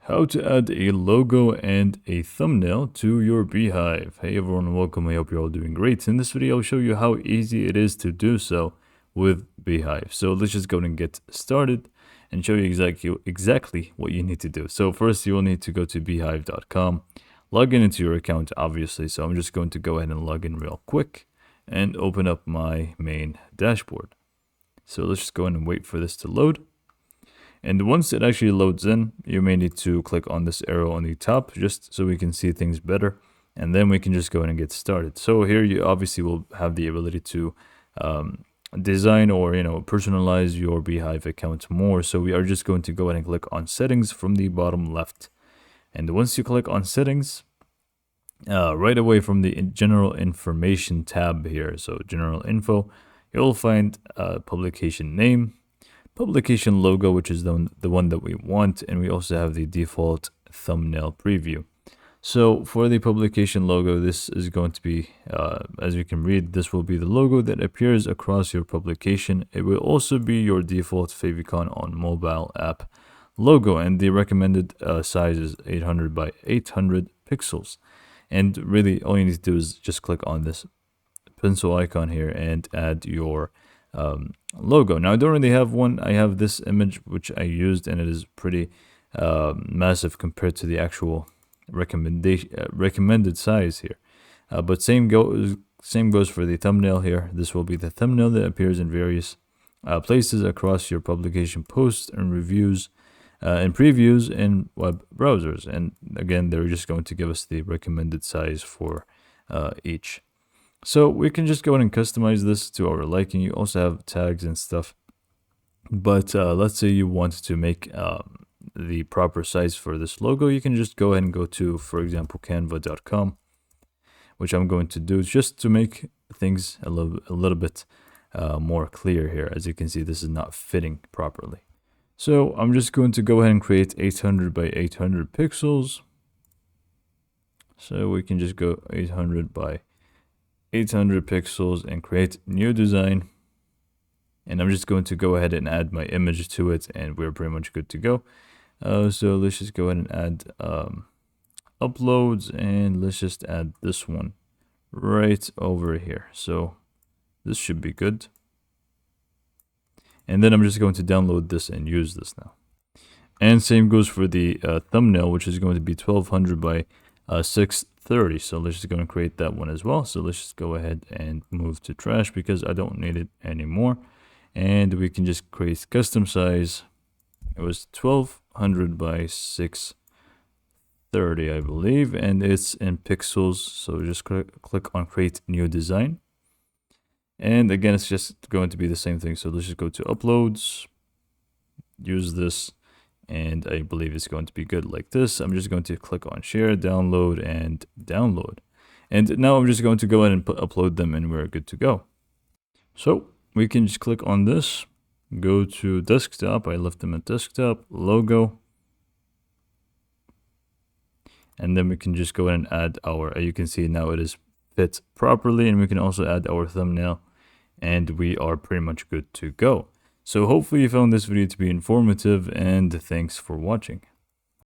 How to add a logo and a thumbnail to your Beehiiv. Hey everyone, welcome. I hope you're all doing great. In this video, I'll show you how easy it is to do so with Beehiiv. So let's just go and get started and show you exactly what you need to do. So first, you will need to go to beehiiv.com, log in into your account, obviously. So I'm just going to go ahead and log in real quick and open up my main dashboard. So let's just go in and wait for this to load. And once it actually loads in, you may need to click on this arrow on the top just so we can see things better. And then we can just go in and get started. So here you obviously will have the ability to design or personalize your Beehiiv account more. So we are just going to go ahead and click on settings from the bottom left. And once you click on settings, right away from the general information tab here, so general info, you'll find publication name, publication logo, which is the one that we want, and we also have the default thumbnail preview. So for the publication logo, this is going to be, as you can read, this will be the logo that appears across your publication. It will also be your default favicon on mobile app logo, and the recommended size is 800 by 800 pixels. And really, all you need to do is just click on this pencil icon here and add your logo. Now I don't really have one. I have this image which I used, and it is pretty massive compared to the actual recommended size here. But same goes for the thumbnail here. This will be the thumbnail that appears in various places across your publication posts and reviews and previews in web browsers. And again, they're just going to give us the recommended size for each. So we can just go ahead and customize this to our liking. You also have tags and stuff. But let's say you want to make the proper size for this logo. You can just go ahead and go to, for example, canva.com, which I'm going to do just to make things a little bit more clear here. As you can see, this is not fitting properly. So I'm just going to go ahead and create 800 by 800 pixels. So we can just go 800 by 800 pixels and create new design. And I'm just going to go ahead and add my image to it, and we're pretty much good to go. So let's just go ahead and add uploads, and let's just add this one right over here. So this should be good. And then I'm just going to download this and use this now. And same goes for the thumbnail, which is going to be 1200 by 630. So let's just go and create that one as well. So let's just go ahead and move to trash because I don't need it anymore. And we can just create custom size. It was 1200 by 630, I believe, and it's in pixels. So just click on create new design. And again, it's just going to be the same thing. So let's just go to uploads, use this, and I believe it's going to be good like this. I'm just going to click on share, download, and download. And now I'm just going to go ahead and upload them, and we're good to go. So we can just click on this, go to desktop. I left them at desktop, logo. And then we can just go ahead and add our, you can see now it is fit properly, and we can also add our thumbnail, and we are pretty much good to go. So hopefully you found this video to be informative, and thanks for watching.